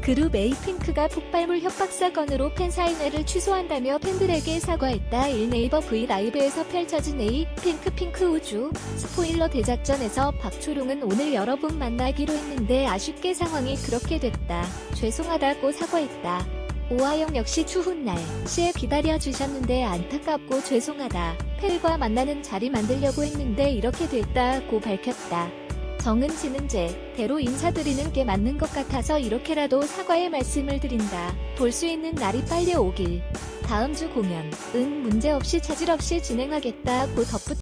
그룹 에이핑크가 폭발물 협박 사건으로 팬사인회를 취소한다며 팬들에게 사과했다. 1 네이버 브이라이브에서 펼쳐진 에이핑크 우주 스포일러 대작전에서 박초롱은 오늘 여러분 만나기로 했는데 아쉽게 상황이 그렇게 됐다. 죄송하다고 사과했다. 오하영 역시 추운 날씨에 기다려주셨는데 안타깝고 죄송하다. 팬과 만나는 자리 만들려고 했는데 이렇게 됐다고 밝혔다. 정은지는 제대로 인사드리는 게 맞는 것 같아서 이렇게라도 사과의 말씀을 드린다. 볼 수 있는 날이 빨리 오길. 다음 주 공연은 문제없이 차질 없이 진행하겠다고 덧붙였다.